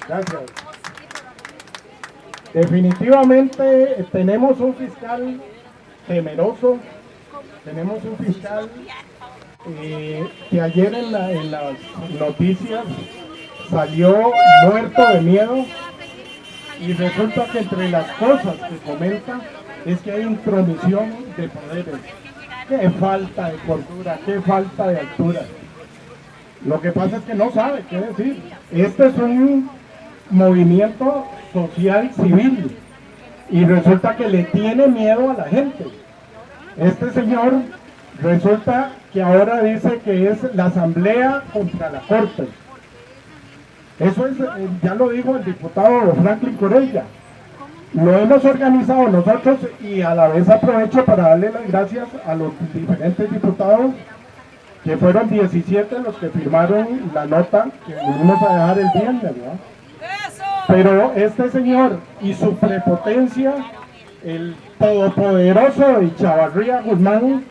Gracias. Definitivamente tenemos un fiscal temeroso, tenemos un fiscal que ayer en las noticias salió muerto de miedo, y resulta que entre las cosas que comenta es que hay intromisión de poderes. Qué falta de cordura, qué falta de altura. Lo que pasa es que no sabe qué decir. Este es un movimiento social civil y resulta que le tiene miedo a la gente. Este señor resulta que ahora dice que es la asamblea contra la corte. Eso es, ya lo dijo el diputado Franklin Corella. Lo hemos organizado nosotros y a la vez aprovecho para darle las gracias a los diferentes diputados, que fueron 17 los que firmaron la nota que vinimos a dejar el viernes, ¿verdad? Pero este señor y su prepotencia, el todopoderoso de Chavarría Guzmán,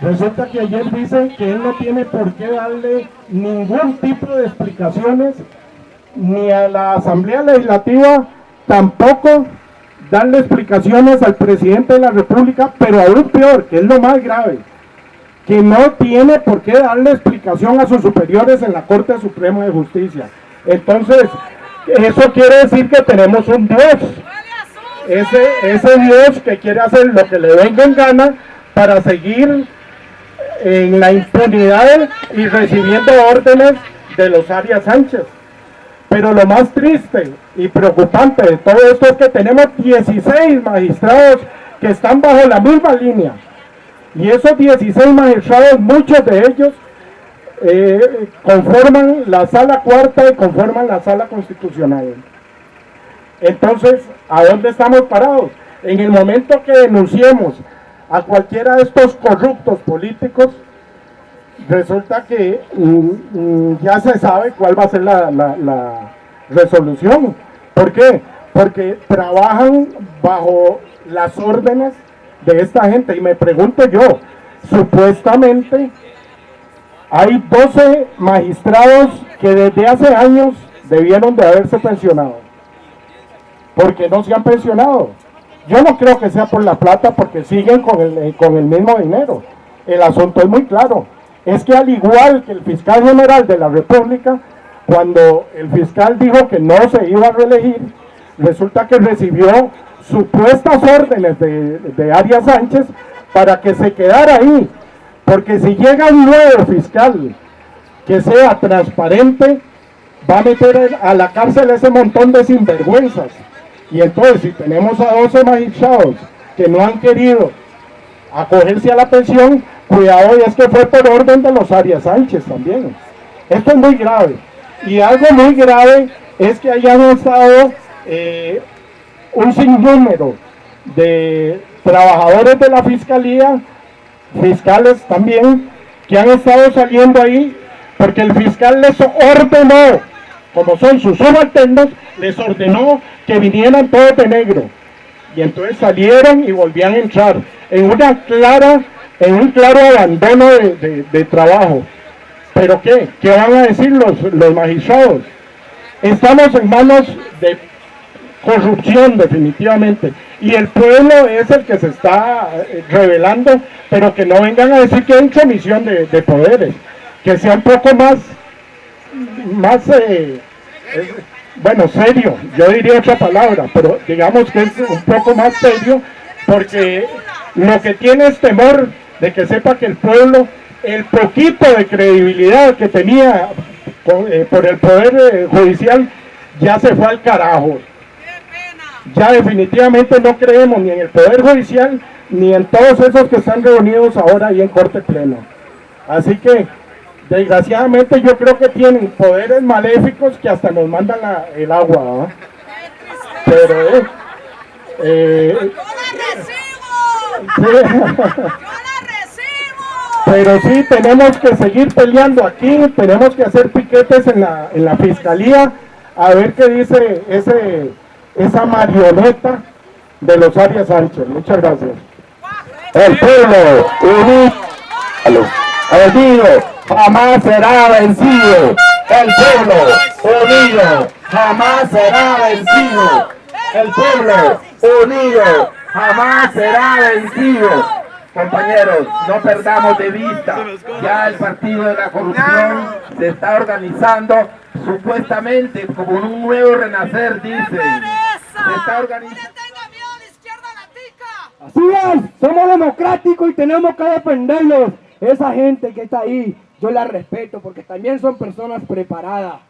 resulta que ayer dice que él no tiene por qué darle ningún tipo de explicaciones ni a la Asamblea Legislativa, tampoco darle explicaciones al presidente de la República, pero aún peor, que es lo más grave, que no tiene por qué darle explicación a sus superiores en la Corte Suprema de Justicia. Entonces, eso quiere decir que tenemos un Dios, ese Dios que quiere hacer lo que le venga en gana para seguir en la impunidad y recibiendo órdenes de los Arias Sánchez. Pero lo más triste y preocupante de todo esto es que tenemos 16 magistrados que están bajo la misma línea. Y esos 16 magistrados, muchos de ellos conforman la sala cuarta y conforman la sala constitucional. Entonces, ¿a dónde estamos parados? En el momento que denunciemos a cualquiera de estos corruptos políticos, resulta que ya se sabe cuál va a ser la resolución. ¿Por qué? Porque trabajan bajo las órdenes de esta gente. Y me pregunto yo, supuestamente hay 12 magistrados que desde hace años debieron de haberse pensionado. ¿Por qué no se han pensionado? Yo no creo que sea por la plata, porque siguen con el mismo dinero. El asunto es muy claro. Es que al igual que el fiscal general de la República, cuando el fiscal dijo que no se iba a reelegir, resulta que recibió supuestas órdenes de Arias Sánchez para que se quedara ahí. Porque si llega un nuevo fiscal que sea transparente, va a meter a la cárcel ese montón de sinvergüenzas. Y entonces, si tenemos a 12 magistrados que no han querido acogerse a la pensión, cuidado, y es que fue por orden de los Arias Sánchez también. Esto es muy grave. Y algo muy grave es que hayan estado un sinnúmero de trabajadores de la Fiscalía, fiscales también, que han estado saliendo ahí porque el fiscal les ordenó, como son sus subalternos, les ordenó que vinieran todos de negro. Y entonces salieron y volvían a entrar en un claro abandono de trabajo. ¿Pero qué? ¿Qué van a decir los magistrados? Estamos en manos de corrupción, definitivamente. Y el pueblo es el que se está rebelando, pero que no vengan a decir que hay intromisión de poderes. Que sea un poco más serio, yo diría otra palabra, pero digamos que es un poco más serio, porque lo que tiene es temor de que sepa que el pueblo, el poquito de credibilidad que tenía por el poder judicial, ya se fue al carajo. Ya definitivamente no creemos ni en el poder judicial, ni en todos esos que están reunidos ahora ahí en Corte Plena. Así que, desgraciadamente, yo creo que tienen poderes maléficos que hasta nos mandan el agua, ¿verdad? Pero sí, tenemos que seguir peleando aquí, tenemos que hacer piquetes en la fiscalía, a ver qué dice esa marioneta de los Arias Sánchez. Muchas gracias. El pueblo unido jamás será vencido. El pueblo unido jamás será vencido. El pueblo unido jamás será vencido. Compañeros, no perdamos de vista, ya el partido de la corrupción se está organizando supuestamente como un nuevo renacer, dicen. Se está organizando. Así es, somos democráticos y tenemos que defenderlos. Esa gente que está ahí, yo la respeto porque también son personas preparadas.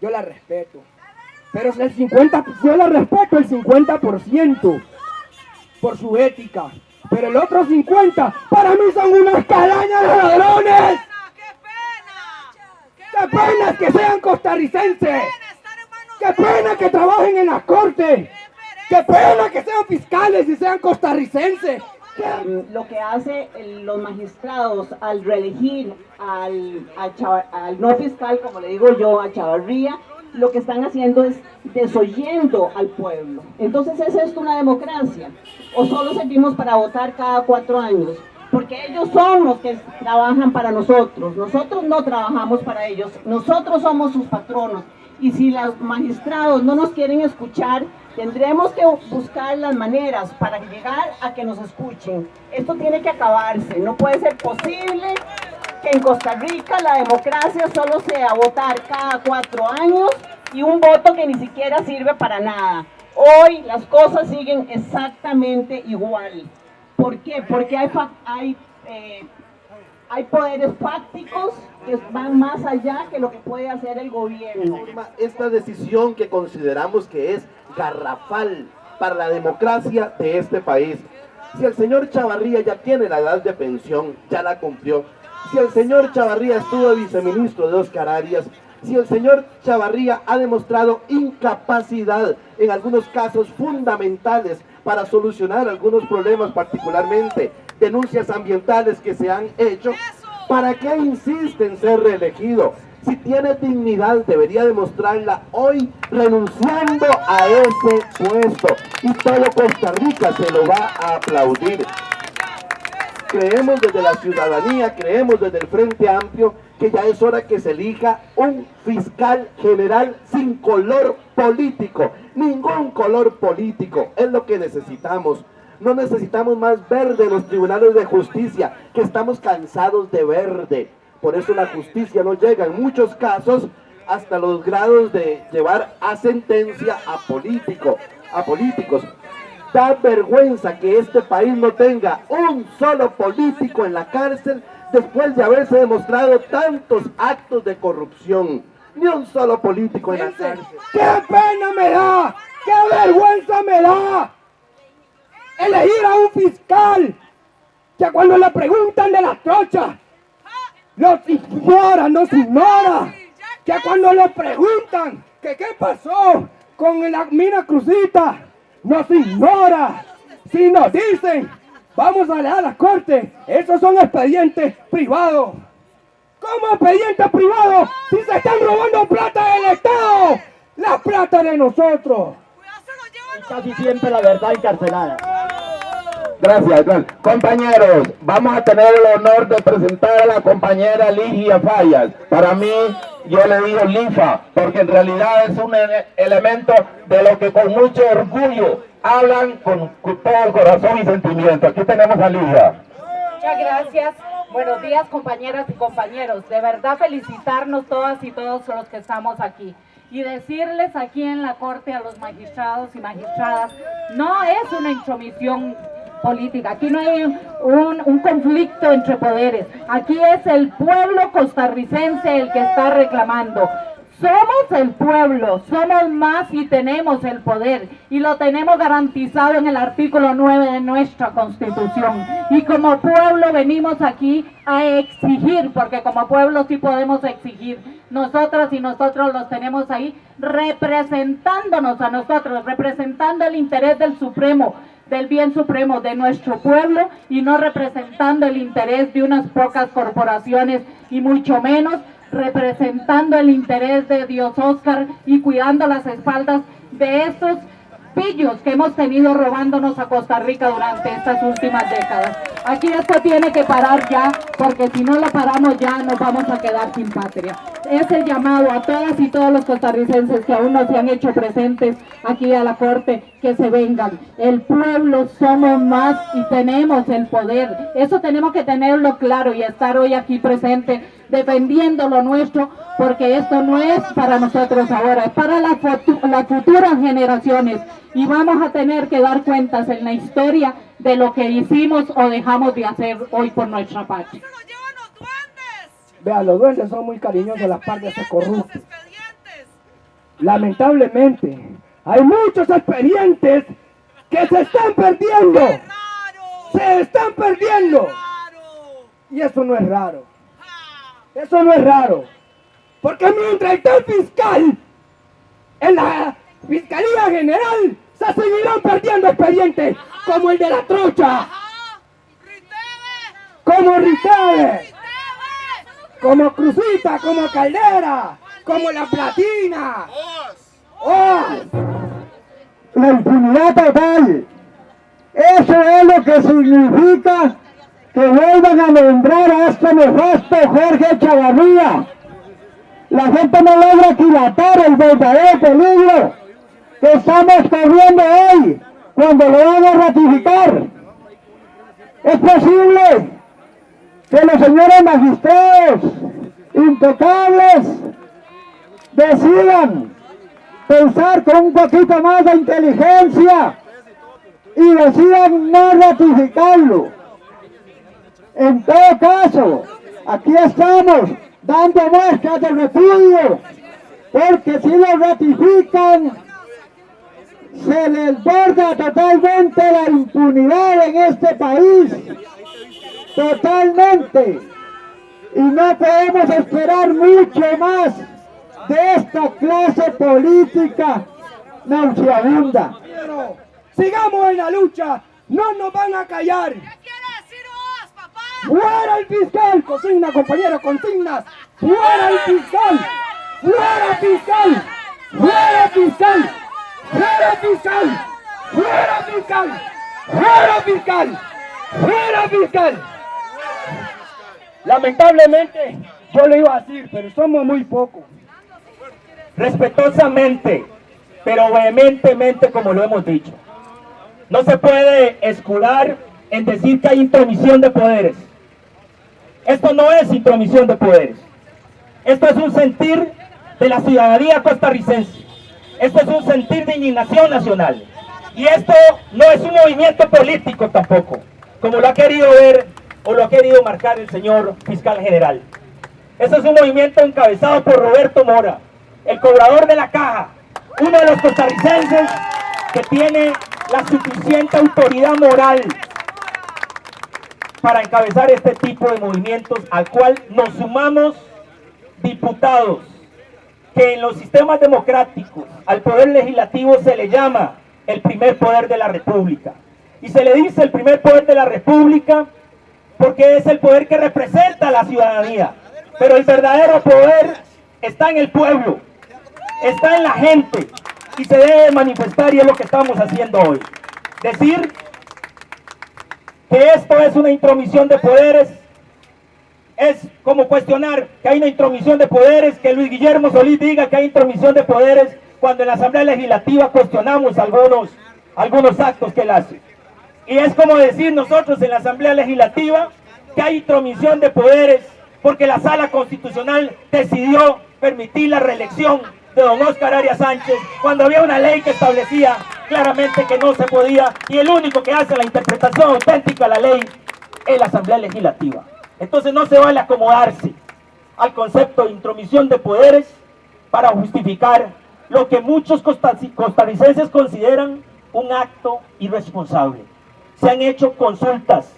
Yo la respeto. Pero el 50%, yo la respeto el 50% por su ética. Pero el otro 50% para mí son unas calañas de ladrones. ¡Qué pena que sean costarricenses! ¡Qué pena que trabajen en la corte! ¡Qué pena que sean fiscales y sean costarricenses! Lo que hace los magistrados al reelegir al no fiscal, como le digo yo, a Chavarría, lo que están haciendo es desoyendo al pueblo. Entonces, ¿es esto una democracia? ¿O solo servimos para votar cada 4 años? Porque ellos son los que trabajan para nosotros. Nosotros no trabajamos para ellos. Nosotros somos sus patronos. Y si los magistrados no nos quieren escuchar, tendremos que buscar las maneras para llegar a que nos escuchen. Esto tiene que acabarse. No puede ser posible que en Costa Rica la democracia solo sea votar cada 4 años y un voto que ni siquiera sirve para nada. Hoy las cosas siguen exactamente igual. ¿Por qué? Porque hay poderes fácticos que van más allá que lo que puede hacer el gobierno. Esta decisión que consideramos que es garrafal para la democracia de este país. Si el señor Chavarría ya tiene la edad de pensión, ya la cumplió. Si el señor Chavarría estuvo viceministro de Oscar Arias, si el señor Chavarría ha demostrado incapacidad en algunos casos fundamentales para solucionar algunos problemas, particularmente denuncias ambientales que se han hecho, ¿para qué insiste en ser reelegido? Si tiene dignidad, debería demostrarla hoy renunciando a ese puesto. Y todo Costa Rica se lo va a aplaudir. Creemos desde la ciudadanía, creemos desde el Frente Amplio, que ya es hora que se elija un fiscal general sin color político. Ningún color político es lo que necesitamos. No necesitamos más verde en los tribunales de justicia, que estamos cansados de verde. Por eso la justicia no llega en muchos casos hasta los grados de llevar a sentencia a políticos. Da vergüenza que este país no tenga un solo político en la cárcel después de haberse demostrado tantos actos de corrupción. Ni un solo político en la cárcel. ¡Qué pena me da! ¡Qué vergüenza me da! Elegir a un fiscal que cuando le preguntan de las trochas nos ignora, que cuando le preguntan que qué pasó con la mina Crucita, nos ignora. Si nos dicen vamos a leer a la corte, esos son expedientes privados. ¿Cómo expedientes privados si se están robando plata del Estado? La plata de nosotros. Casi siempre la verdad encarcelada. Gracias, compañeros, vamos a tener el honor de presentar a la compañera Ligia Fallas. Para mí, yo le digo Lifa, porque en realidad es un elemento de lo que con mucho orgullo hablan con todo el corazón y sentimiento. Aquí tenemos a Ligia. Muchas gracias. Buenos días, compañeras y compañeros. De verdad felicitarnos todas y todos los que estamos aquí. Y decirles aquí en la Corte a los magistrados y magistradas, no es una intromisión política, aquí no hay un conflicto entre poderes, aquí es el pueblo costarricense el que está reclamando. Somos el pueblo, somos más y tenemos el poder y lo tenemos garantizado en el artículo 9 de nuestra Constitución. Y como pueblo venimos aquí a exigir, porque como pueblo sí podemos exigir. Nosotras y nosotros los tenemos ahí representándonos a nosotros, representando el interés del Supremo, del bien supremo de nuestro pueblo y no representando el interés de unas pocas corporaciones y mucho menos representando el interés de Dios Oscar y cuidando las espaldas de estos pillos que hemos tenido robándonos a Costa Rica durante estas últimas décadas. Aquí esto tiene que parar ya, porque si no lo paramos ya nos vamos a quedar sin patria. es el llamado a todas y todos los costarricenses que aún no se han hecho presentes aquí a la Corte, que se vengan. El pueblo somos más y tenemos el poder. Eso tenemos que tenerlo claro y estar hoy aquí presente defendiendo lo nuestro, porque esto no es para nosotros ahora, es para las futuras generaciones, y vamos a tener que dar cuentas en la historia de lo que hicimos o dejamos de hacer hoy por nuestra patria. Vean, los duendes son muy cariñosos de las partes corruptas. Lamentablemente, hay muchos expedientes que se están perdiendo. Se están perdiendo. Y eso no es raro. Eso no es raro. Porque mientras está el fiscal en la Fiscalía General, se seguirán perdiendo expedientes como el de la trocha, como Riteve, como Cruzita, como Caldera, como La Platina. La impunidad total. Eso es lo que significa que vuelvan a nombrar a este nefasto Jorge Chavarría. La gente no logra aquilatar el verdadero peligro que estamos corriendo hoy cuando lo van a ratificar. Es posible que los señores magistrados impecables decidan pensar con un poquito más de inteligencia y decidan no ratificarlo. En todo caso, aquí estamos dando muestras de repudio, porque si lo ratifican, se les borda totalmente la impunidad en este país. Totalmente. Y no podemos esperar mucho más de esta clase política nauseabunda. Pero sigamos en la lucha, no nos van a callar. ¿Qué quiere decir vos, papá? ¡Fuera el fiscal! Consigna, compañero, consignas. ¡Fuera el fiscal! ¡Fuera fiscal! ¡Fuera fiscal! ¡Fuera fiscal! ¡Fuera fiscal! ¡Fuera fiscal! ¡Fuera fiscal! Lamentablemente, yo le iba a decir, pero somos muy pocos. Respetuosamente, pero vehementemente, como lo hemos dicho. No se puede escudar en decir que hay intromisión de poderes. Esto no es intromisión de poderes. Esto es un sentir de la ciudadanía costarricense. Esto es un sentir de indignación nacional. Y esto no es un movimiento político tampoco, como lo ha querido ver o lo ha querido marcar el señor fiscal general. Esto es un movimiento encabezado por Roberto Mora, el cobrador de la caja, uno de los costarricenses que tiene la suficiente autoridad moral para encabezar este tipo de movimientos, al cual nos sumamos diputados, que en los sistemas democráticos al poder legislativo se le llama el primer poder de la República. Y se le dice el primer poder de la República porque es el poder que representa a la ciudadanía. Pero el verdadero poder está en el pueblo, está en la gente, y se debe manifestar, y es lo que estamos haciendo hoy. Decir que esto es una intromisión de poderes es como cuestionar que hay una intromisión de poderes, que Luis Guillermo Solís diga que hay intromisión de poderes cuando en la Asamblea Legislativa cuestionamos algunos actos que él hace. Y es como decir nosotros en la Asamblea Legislativa que hay intromisión de poderes porque la Sala Constitucional decidió permitir la reelección de don Óscar Arias Sánchez cuando había una ley que establecía claramente que no se podía, y el único que hace la interpretación auténtica de la ley es la Asamblea Legislativa. Entonces no se vale acomodarse al concepto de intromisión de poderes para justificar lo que muchos costarricenses consideran un acto irresponsable. Se han hecho consultas.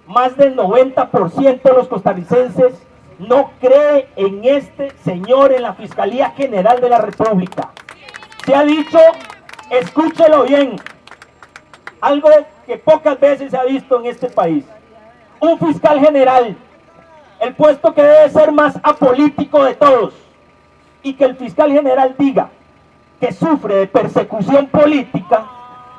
Más del 90% de los costarricenses no cree en este señor en la Fiscalía General de la República. Se ha dicho, escúchelo bien, algo que pocas veces se ha visto en este país. Un fiscal general, el puesto que debe ser más apolítico de todos, y que el fiscal general diga que sufre de persecución política.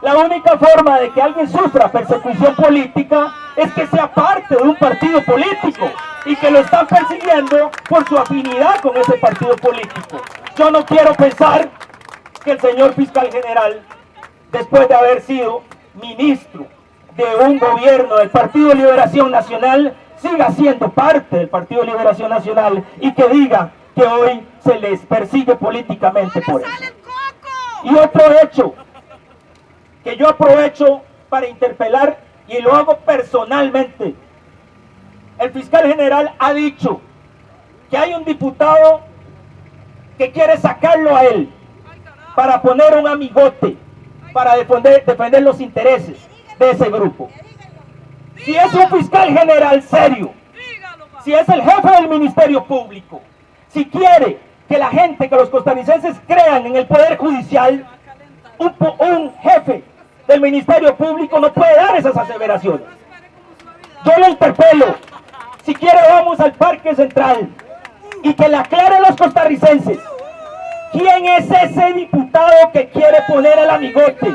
La única forma de que alguien sufra persecución política es que sea parte de un partido político. y que lo están persiguiendo por su afinidad con ese partido político. Yo no quiero pensar que el señor fiscal general, después de haber sido ministro de un gobierno del Partido de Liberación Nacional, siga siendo parte del Partido de Liberación Nacional y que diga que hoy se les persigue políticamente por eso. Y otro hecho que yo aprovecho para interpelar y lo hago personalmente. El fiscal general ha dicho que hay un diputado que quiere sacarlo a él para poner un amigote, para defender los intereses de ese grupo. Si es un fiscal general serio, si es el jefe del Ministerio Público, si quiere que la gente, que los costarricenses crean en el Poder Judicial, un jefe del Ministerio Público no puede dar esas aseveraciones. Yo lo interpelo, si quiere vamos al Parque Central y que le aclaren los costarricenses quién es ese diputado que quiere poner el amigote,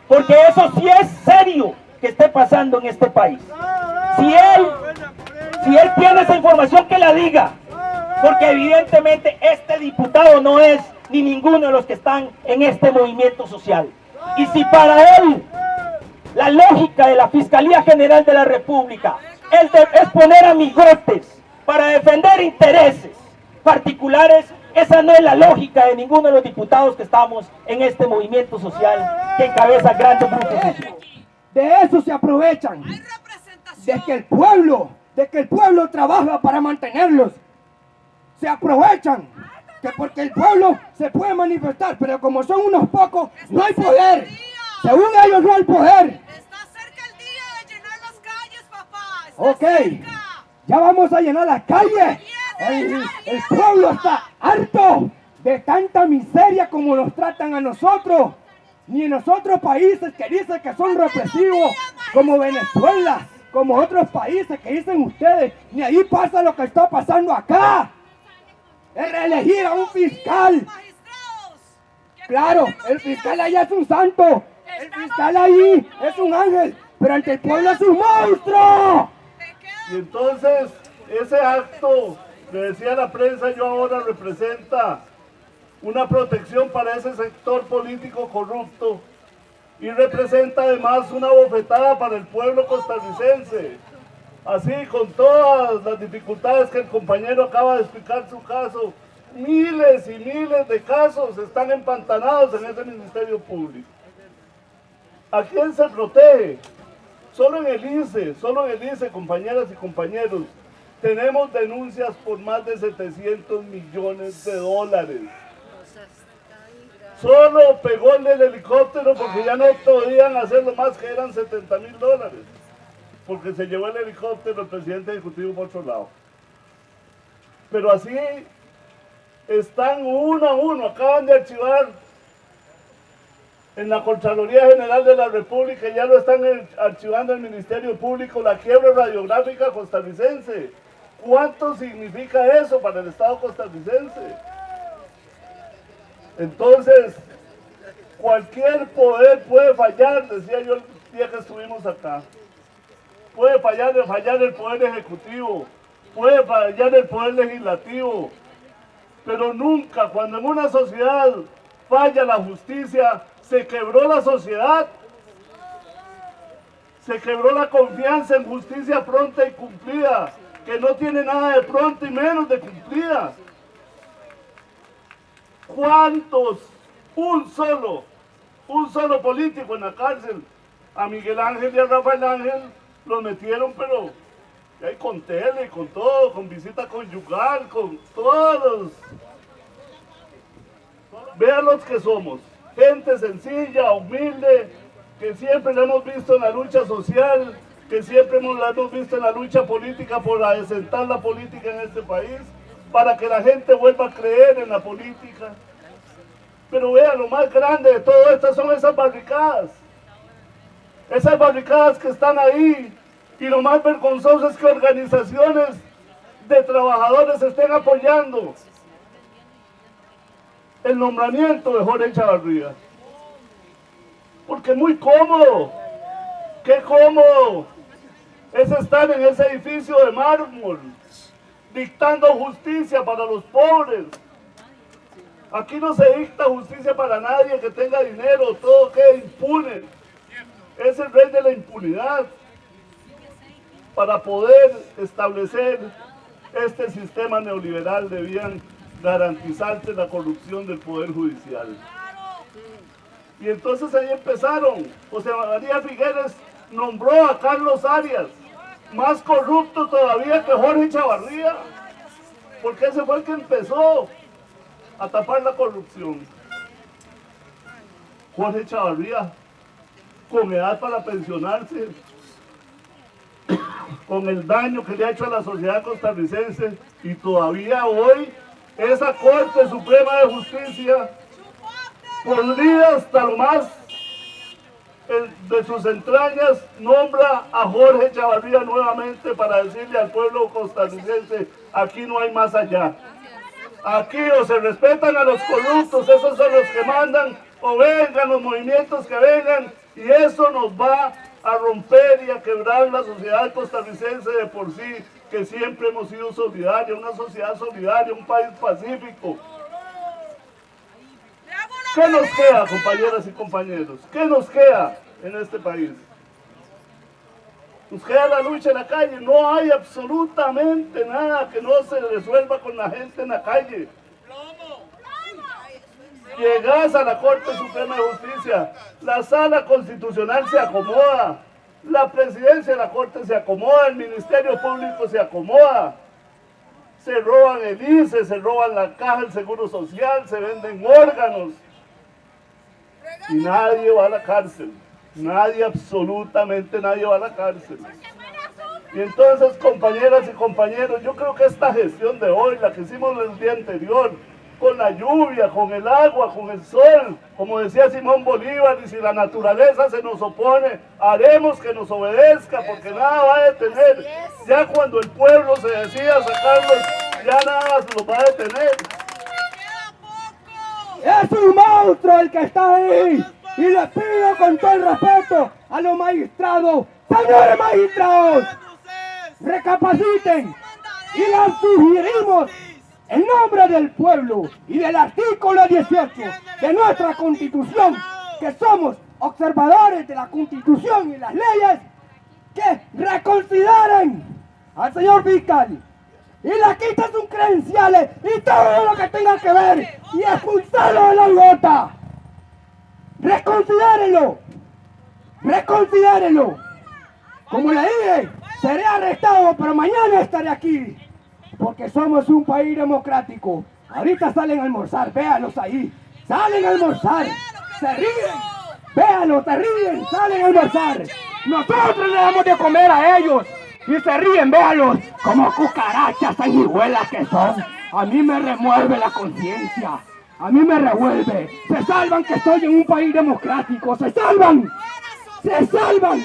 porque eso sí es serio que esté pasando en este país. Si él tiene esa información, que la diga, porque evidentemente este diputado no es ni ninguno de los que están en este movimiento social. Y si para él la lógica de la Fiscalía General de la República es poner amigotes para defender intereses particulares, esa no es la lógica de ninguno de los diputados que estamos en este movimiento social que encabeza grandes grupos sociales. De eso se aprovechan, de que el pueblo trabaja para mantenerlos. Se aprovechan, que porque el pueblo se puede manifestar, pero como son unos pocos, no hay poder. Según ellos no hay poder. Está cerca el día de llenar las calles, papá. Ok, ya vamos a llenar las calles. El pueblo está harto de tanta miseria como nos tratan a nosotros. Ni en los otros países que dicen que son represivos, como Venezuela, como otros países que dicen ustedes, ni ahí pasa lo que está pasando acá. Es reelegir a un fiscal. Claro, el fiscal allá es un santo, el fiscal ahí es un ángel, pero ante el pueblo es un monstruo. Y entonces, ese acto, le decía a la prensa, yo ahora representa una protección para ese sector político corrupto y representa además una bofetada para el pueblo costarricense. Así, con todas las dificultades que el compañero acaba de explicar su caso, miles y miles de casos están empantanados en ese Ministerio Público. ¿A quién se protege? Solo en el INSE, compañeras y compañeros, tenemos denuncias por más de 700 millones de dólares. Solo pegó el del helicóptero porque ya no podían hacerlo más, que eran 70.000 dólares. Porque se llevó el helicóptero el presidente ejecutivo por otro lado. Pero así están uno a uno. Acaban de archivar en la Contraloría General de la República, ya lo están archivando el Ministerio Público, la quiebra radiográfica costarricense. ¿Cuánto significa eso para el Estado costarricense? Entonces, cualquier poder puede fallar, decía yo el día que estuvimos acá. Puede fallar el Poder Ejecutivo, puede fallar el Poder Legislativo, pero nunca, cuando en una sociedad falla la justicia, se quebró la sociedad, se quebró la confianza en justicia pronta y cumplida, que no tiene nada de pronto y menos de cumplida. ¿Cuántos? Un solo político en la cárcel. A Miguel Ángel y a Rafael Ángel los metieron, pero ahí con tele, con todo, con visita conyugal, con todos. Vean los que somos, gente sencilla, humilde, que siempre la hemos visto en la lucha social, que siempre la hemos visto en la lucha política por asentar la política en este país, para que la gente vuelva a creer en la política. Pero vean, lo más grande de todo esto son esas barricadas que están ahí, y lo más vergonzoso es que organizaciones de trabajadores estén apoyando el nombramiento de Jorge Chavarría. Porque es muy cómodo, qué cómodo es estar en ese edificio de mármol, dictando justicia para los pobres. Aquí no se dicta justicia para nadie que tenga dinero, todo queda impune. Es el rey de la impunidad para poder establecer este sistema neoliberal. Debían garantizarse la corrupción del Poder Judicial. Y entonces ahí empezaron. José María Figueres nombró a Carlos Arias, más corrupto todavía que Jorge Chavarría, porque ese fue el que empezó a tapar la corrupción. Jorge Chavarría, con edad para pensionarse, con el daño que le ha hecho a la sociedad costarricense, y todavía hoy esa Corte Suprema de Justicia, podrida hasta lo más de sus entrañas, nombra a Jorge Chavarría nuevamente para decirle al pueblo costarricense: aquí no hay más allá. Aquí o se respetan a los corruptos, esos son los que mandan, o vengan los movimientos que vengan, y eso nos va a romper y a quebrar la sociedad costarricense de por sí, que siempre hemos sido solidaria, una sociedad solidaria, un país pacífico. ¿Qué nos queda, compañeras y compañeros? ¿Qué nos queda en este país? Nos queda la lucha en la calle. No hay absolutamente nada que no se resuelva con la gente en la calle. Llegas a la Corte Suprema de Justicia, la Sala Constitucional se acomoda, la Presidencia de la Corte se acomoda, el Ministerio Público se acomoda, se roban el ICE, se roban la Caja del Seguro Social, se venden órganos, y nadie va a la cárcel. Nadie, absolutamente nadie va a la cárcel. Y entonces, compañeras y compañeros, yo creo que esta gestión de hoy, la que hicimos el día anterior, con la lluvia, con el agua, con el sol, como decía Simón Bolívar, y si la naturaleza se nos opone, haremos que nos obedezca, porque nada va a detener. Ya cuando el pueblo se decida sacarlos, ya nada los va a detener. Es un monstruo el que está ahí. Y le pido con todo el respeto a los magistrados: señores magistrados, recapaciten, y les sugerimos en nombre del pueblo y del artículo 18 de nuestra Constitución, que somos observadores de la Constitución y las leyes, que reconsideren al señor fiscal y le quiten sus credenciales y todo lo que tenga que ver, y expulsarlo de la gota. Reconsidérenlo, reconsidérenlo. Como le dije, seré arrestado, pero mañana estaré aquí, porque somos un país democrático. Ahorita salen a almorzar, véalos ahí, salen a almorzar, se ríen, véalos, se ríen, salen a almorzar. Nosotros le damos de comer a ellos y se ríen, véalos, como cucarachas sanguijuelas que son. A mí me remueve la conciencia. A mí me revuelve. Se salvan que estoy en un país democrático. Se salvan. Se salvan.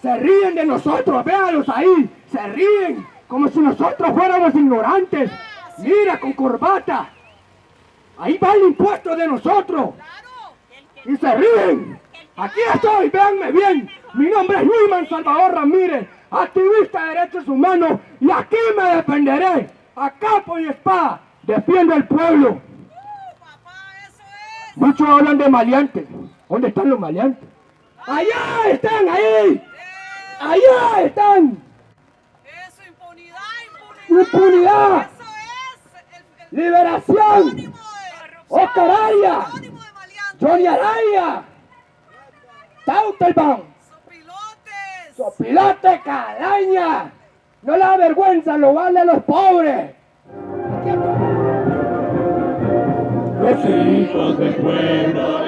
Se ríen de nosotros. Véalos ahí. Se ríen como si nosotros fuéramos ignorantes. Mira, con corbata. Ahí va el impuesto de nosotros. Y se ríen. Aquí estoy. Véanme bien. Mi nombre es Luis Salvador Ramírez, activista de derechos humanos. Y aquí me defenderé. A capa y espada. Defiendo al pueblo. Muchos hablan de maleantes. ¿Dónde están los maleantes? ¡Allá están! ¡Ahí! ¡Allá están! Eso, impunidad, ¡Impunidad! Eso es ¡Liberación! ¡Oscar Arias! sinónimo de maleante. ¡Johnny Araya! ¡Tautelbaum! ¡Sopilotes! ¡Sopilote Calaña! ¡No le da vergüenza robarle a los pobres! Los hijos del pueblo